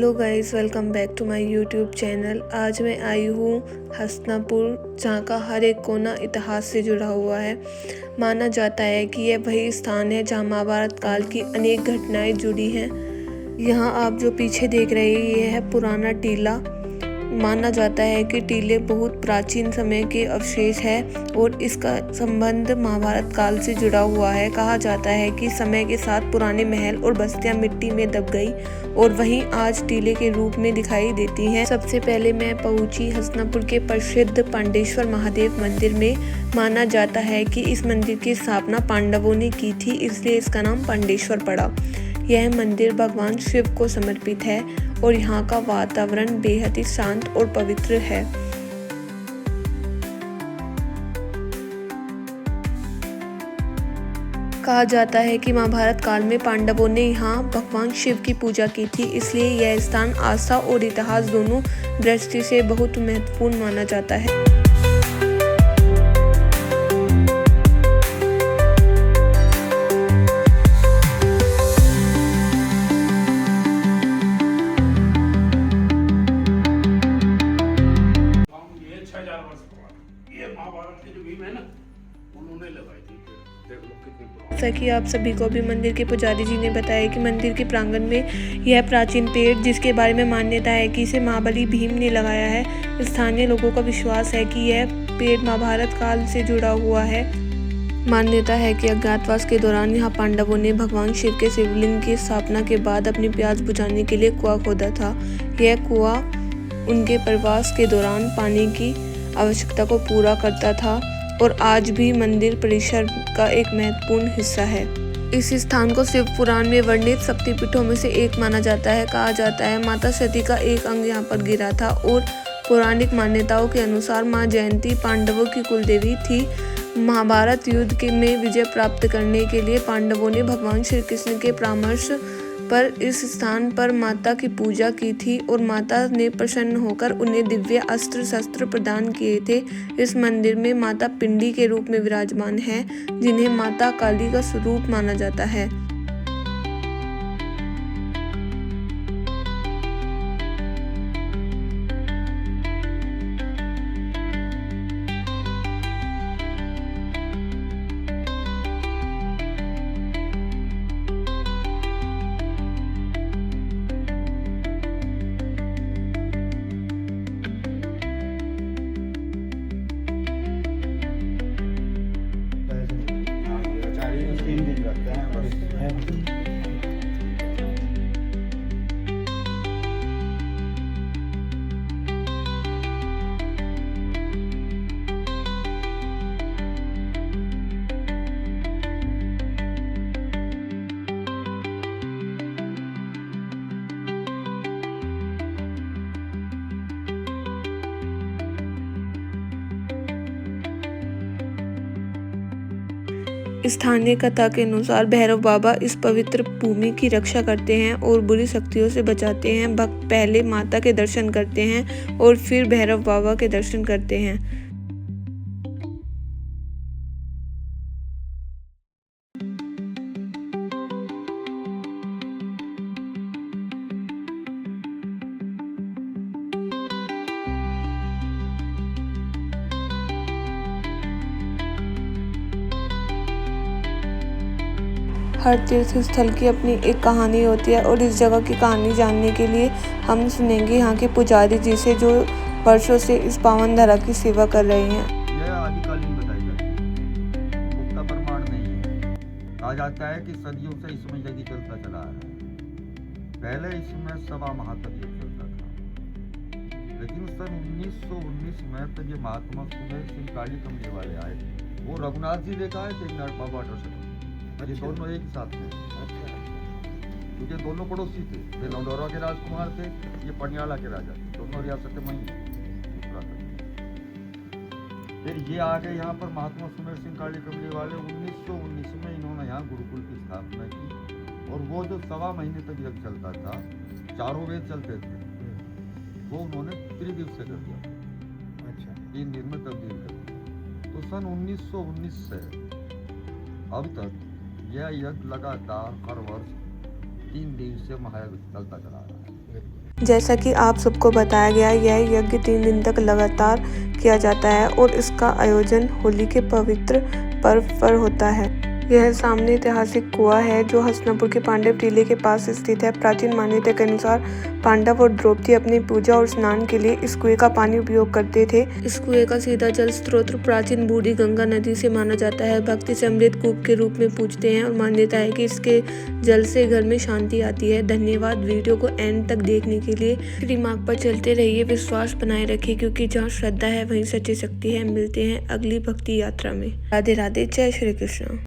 Hello guys, welcome back to my YouTube channel. आज मैं आई हूँ हसनापुर, जहाँ का हर एक कोना इतिहास से जुड़ा हुआ है। माना जाता है कि यह वही स्थान है जहाँ महाभारत काल की अनेक घटनाएं जुड़ी हैं। यहाँ आप जो पीछे देख रहे हैं, ये है पुराना टीला। माना जाता है कि टीले बहुत प्राचीन समय के अवशेष है और इसका संबंध महाभारत काल से जुड़ा हुआ है। कहा जाता है कि समय के साथ पुराने महल और बस्तियां मिट्टी में दब गई और वहीं आज टीले के रूप में दिखाई देती हैं। सबसे पहले मैं पहुंची हसनापुर के प्रसिद्ध पांडेश्वर महादेव मंदिर में। माना जाता है कि इस मंदिर की स्थापना पांडवों ने की थी, इसलिए इसका नाम पांडेश्वर पड़ा। यह मंदिर भगवान शिव को समर्पित है और यहाँ का वातावरण बेहद ही शांत और पवित्र है। कहा जाता है कि महाभारत काल में पांडवों ने यहाँ भगवान शिव की पूजा की थी, इसलिए यह स्थान आस्था और इतिहास दोनों दृष्टि से बहुत महत्वपूर्ण माना जाता है। ये महाभारत की जो भीम है ना, उन्होंने लगाई थी। देख लो कितनी पुरानी। जैसा कि आप सभी को भी मंदिर के पुजारी जी ने बताया कि मंदिर के प्रांगण में यह प्राचीन पेड़, जिसके बारे में मान्यता है कि इसे महाबली भीम ने लगाया है। स्थानीय लोगों का विश्वास है कि यह पेड़ महाभारत काल से जुड़ा हुआ है। मान्यता है कि अज्ञातवास के दौरान यहाँ पांडवों ने भगवान शिव के शिवलिंग की स्थापना के बाद अपनी प्यास बुझाने के लिए कुआं खोदा था। यह कुआं उनके प्रवास के दौरान पानी की आवश्यकता को पूरा करता था और आज भी मंदिर परिसर का एक महत्वपूर्ण हिस्सा है। इस स्थान को शिव पुराण में वर्णित शक्तिपीठों में से एक माना जाता है। कहा जाता है माता सती का एक अंग यहाँ पर गिरा था और पौराणिक मान्यताओं के अनुसार मां जयंती पांडवों की कुलदेवी थी। महाभारत युद्ध के में विजय प्राप्त करने के लिए पांडवों ने भगवान श्री कृष्ण के परामर्श पर इस स्थान पर माता की पूजा की थी और माता ने प्रसन्न होकर उन्हें दिव्य अस्त्र शस्त्र प्रदान किए थे। इस मंदिर में माता पिंडी के रूप में विराजमान है, जिन्हें माता काली का स्वरूप माना जाता है। स्थानीय कथा के अनुसार भैरव बाबा इस पवित्र भूमि की रक्षा करते हैं और बुरी शक्तियों से बचाते हैं। भक्त पहले माता के दर्शन करते हैं और फिर भैरव बाबा के दर्शन करते हैं। हर तीर्थ स्थल की अपनी एक कहानी होती है और इस जगह की कहानी जानने के लिए हम सुनेंगे यहाँ के पुजारी जी से, जो वर्षों से इस पावन धरा की सेवा कर रहे हैं। यह आदिकालीन बताई जाती है, पुख्ता प्रमाण नहीं है। कहा जाता है कि सदियों से इसमें यज्ञ चलता चला है। पहले इसमें सवा माह तक यज्ञ चलता था, लेकिन सन 1919 में तब ये महात्मा सुमेर सिंह काली कमरे वाले आए। वो रघुनाथ जी लेकर आए थे बाबा दर्शन। ये दोनों एक साथ थे, क्योंकि दोनों पड़ोसी थे। वे लौंडौरा के राजकुमार थे, ये पटियाला के राजा थे। दोनों रियासत में फिर ये आ गए यहाँ पर महात्मा सुमेर सिंह काली कमरे वाले। 1919 में इन्होंने यहाँ गुरुकुल की स्थापना की और वो जो सवा महीने तक यज्ञ चलता था, चारों वेद चलते थे, वो उन्होंने त्रिदिवसीय कर दिया। अच्छा, 3 दिन में तब्दील कर दिया। तो सन 1919 से अब तक यह यज्ञ लगातार हर वर्ष 3 दिन से महायज्ञ चलता चला रहा है। जैसा कि आप सबको बताया गया, यह यज्ञ 3 दिन तक लगातार किया जाता है और इसका आयोजन होली के पवित्र पर्व पर होता है। यह सामने ऐतिहासिक कुआं है जो हसनापुर के पांडव टीले के पास स्थित है। प्राचीन मान्यता के अनुसार पांडव और द्रौपदी अपनी पूजा और स्नान के लिए इस कुएं का पानी उपयोग करते थे। इस कुएं का सीधा जल स्रोत प्राचीन बूढ़ी गंगा नदी से माना जाता है। भक्त इसे अमृत कूप के रूप में पूजते हैं और मान्यता है कि इसके जल से घर में शांति आती है। धन्यवाद वीडियो को एंड तक देखने के लिए। श्री मार्ग पर चलते रहिए, विश्वास बनाए रखिए, क्योंकि जहाँ श्रद्धा है वहीं सच्ची शक्ति है। मिलते हैं अगली भक्ति यात्रा में। राधे राधे, जय श्री कृष्ण।